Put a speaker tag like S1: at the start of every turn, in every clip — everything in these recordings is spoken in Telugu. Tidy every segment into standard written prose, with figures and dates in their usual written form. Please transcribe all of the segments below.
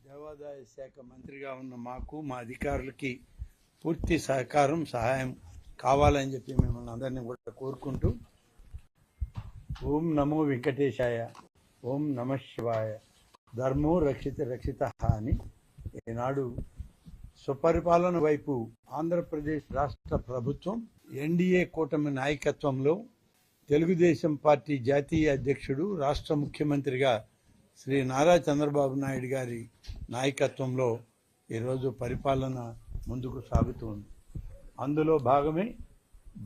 S1: దేవాదాయ శాఖ మంత్రిగా ఉన్న మాకు మా అధికారులకి పూర్తి సహకారం సహాయం కావాలని చెప్పి మిమ్మల్ని అందరినీ కూడా కోరుకుంటూ ఓం నమో వెంకటేశాయ, ఓం నమ శివాయ, ధర్మో రక్షిత రక్షిత అని ఈనాడు సుపరిపాలన వైపు ఆంధ్రప్రదేశ్ రాష్ట్ర ప్రభుత్వం ఎన్డీఏ కూటమి నాయకత్వంలో తెలుగుదేశం పార్టీ జాతీయ అధ్యక్షుడు రాష్ట్ర ముఖ్యమంత్రిగా శ్రీ నారా చంద్రబాబు నాయుడు గారి నాయకత్వంలో ఈరోజు పరిపాలన ముందుకు సాగుతుంది. అందులో భాగమే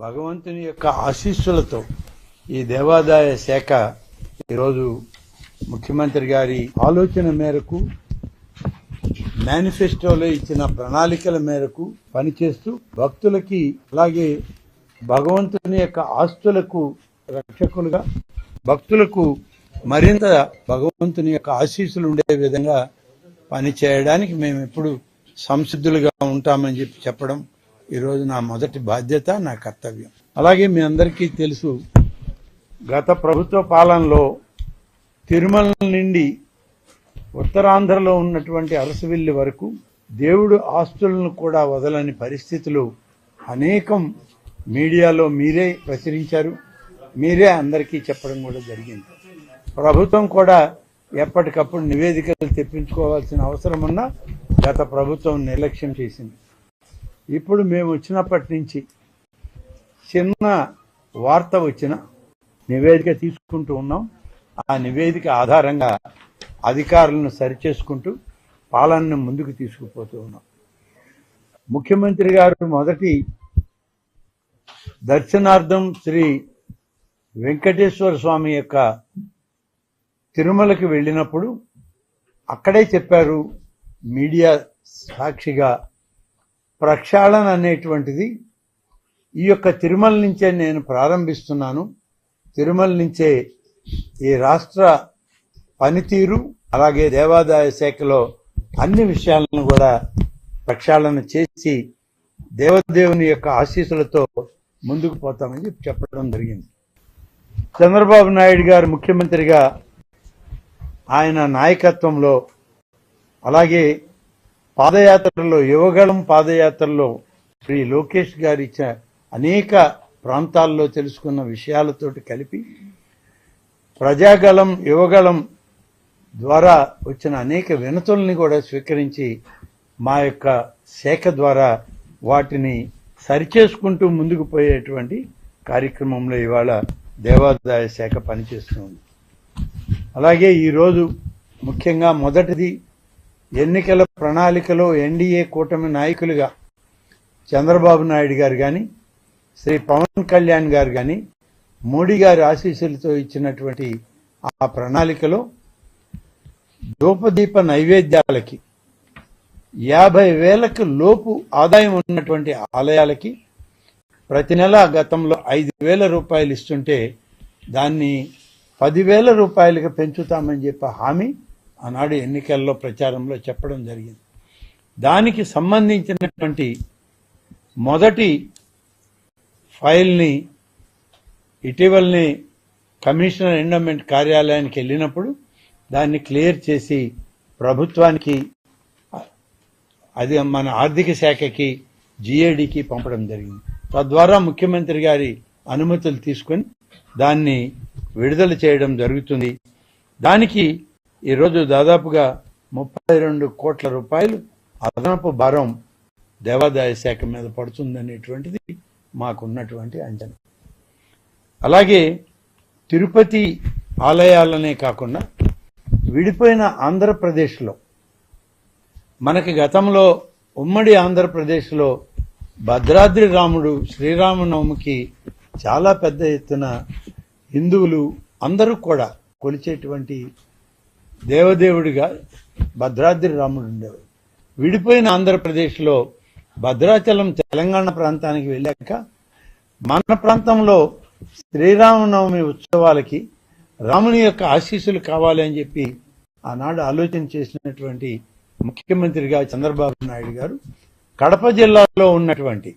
S1: భగవంతుని యొక్క ఆశీస్సులతో ఈ దేవాదాయ శాఖ ఈరోజు ముఖ్యమంత్రి గారి ఆలోచన మేరకు మేనిఫెస్టోలో ఇచ్చిన ప్రణాళికల మేరకు పనిచేస్తూ భక్తులకి అలాగే భగవంతుని యొక్క ఆస్తులకు రక్షకులుగా భక్తులకు మరింత భగవంతుని యొక్క ఆశీస్సులు ఉండే విధంగా పనిచేయడానికి మేము ఎప్పుడు సంసిద్ధులుగా ఉంటామని చెప్పడం ఈరోజు నా మొదటి బాధ్యత, నా కర్తవ్యం. అలాగే మీ అందరికీ తెలుసు, గత ప్రభుత్వ పాలనలో తిరుమల నుండి ఉత్తరాంధ్రలో ఉన్నటువంటి అరసవిల్లి వరకు దేవుడు ఆస్తులను కూడా వదలని పరిస్థితులు అనేకం మీడియాలో మీరే ప్రచురించారు, మీరే అందరికీ చెప్పడం కూడా జరిగింది. ప్రభుత్వం కూడా ఎప్పటికప్పుడు నివేదికలు తెప్పించుకోవాల్సిన అవసరం ఉన్నా గత ప్రభుత్వం నిర్లక్ష్యం చేసింది. ఇప్పుడు మేము వచ్చినప్పటి నుంచి చిన్న వార్త వచ్చిన నివేదిక తీసుకుంటూ ఉన్నాం. ఆ నివేదిక ఆధారంగా అధికారులను సరిచేసుకుంటూ పాలనను ముందుకు తీసుకుపోతూ ఉన్నాం. ముఖ్యమంత్రి గారు మొదటి దర్శనార్థం శ్రీ వెంకటేశ్వర స్వామి యొక్క తిరుమలకి వెళ్ళినప్పుడు అక్కడే చెప్పారు, మీడియా సాక్షిగా, ప్రక్షాళన అనేటువంటిది ఈ యొక్క తిరుమల నుంచే నేను ప్రారంభిస్తున్నాను. తిరుమల నుంచే ఈ రాష్ట్ర పనితీరు అలాగే దేవాదాయ శాఖలో అన్ని విషయాలను కూడా ప్రక్షాళన చేసి దేవదేవుని యొక్క ఆశీస్సులతో ముందుకు పోతామని చెప్పడం జరిగింది. చంద్రబాబు నాయుడు గారు ముఖ్యమంత్రిగా ఆయన నాయకత్వంలో అలాగే పాదయాత్రలో యువగళం పాదయాత్రలో శ్రీ లోకేష్ గారు ఇచ్చిన అనేక ప్రాంతాల్లో తెలుసుకున్న విషయాలతోటి కలిపి ప్రజాగళం యువగళం ద్వారా వచ్చిన అనేక వినతుల్ని కూడా స్వీకరించి మా యొక్క శాఖ ద్వారా వాటిని సరిచేసుకుంటూ ముందుకు పోయేటువంటి కార్యక్రమంలో ఇవాళ దేవాదాయ శాఖ పనిచేస్తుంది. అలాగే ఈరోజు ముఖ్యంగా మొదటిది ఎన్నికల ప్రణాళికలో ఎన్డీఏ కూటమి నాయకులుగా చంద్రబాబు నాయుడు గారు కానీ శ్రీ పవన్ కళ్యాణ్ గారు కానీ మోడీ గారి ఆశీస్సులతో ఇచ్చినటువంటి ఆ ప్రణాళికలో ధూపదీప నైవేద్యాలకి 50,000కు లోపు ఆదాయం ఉన్నటువంటి ఆలయాలకి ప్రతి నెల గతంలో 5,000 రూపాయలు ఇస్తుంటే దాన్ని 10,000 రూపాయలుగా పెంచుతామని చెప్పి హామీ ఆనాడు ఎన్నికల్లో ప్రచారంలో చెప్పడం జరిగింది. దానికి సంబంధించినటువంటి మొదటి ఫైల్ని ఇటీవలనే కమిషనర్ ఎండోమెంట్ కార్యాలయానికి వెళ్ళినప్పుడు దాన్ని క్లియర్ చేసి ప్రభుత్వానికి, అది మన ఆర్థిక శాఖకి, జిఏడికి పంపడం జరిగింది. తద్వారా ముఖ్యమంత్రి గారి అనుమతులు తీసుకొని దాన్ని విడుదల చేయడం జరుగుతుంది. దానికి ఈరోజు దాదాపుగా 32 కోట్ల రూపాయలు అదనపు భారం దేవాదాయ శాఖ మీద పడుతుందనేటువంటిది మాకున్నటువంటి అంచనా. అలాగే తిరుపతి ఆలయాలనే కాకుండా విడిపోయిన ఆంధ్రప్రదేశ్లో మనకి గతంలో ఉమ్మడి ఆంధ్రప్రదేశ్లో భద్రాద్రి రాముడు శ్రీరామనవమికి చాలా పెద్ద ఎత్తున హిందువులు అందరూ కూడా కొలిచేటువంటి దేవదేవుడిగా భద్రాద్రి రాముడు ఉండేవాడు. విడిపోయిన ఆంధ్రప్రదేశ్లో భద్రాచలం తెలంగాణ ప్రాంతానికి వెళ్ళాక మన ప్రాంతంలో శ్రీరామనవమి ఉత్సవాలకి రాముని యొక్క ఆశీస్సులు కావాలి అని చెప్పి ఆనాడు ఆలోచన చేసినటువంటి ముఖ్యమంత్రిగా చంద్రబాబు నాయుడు గారు కడప జిల్లాలో ఉన్నటువంటి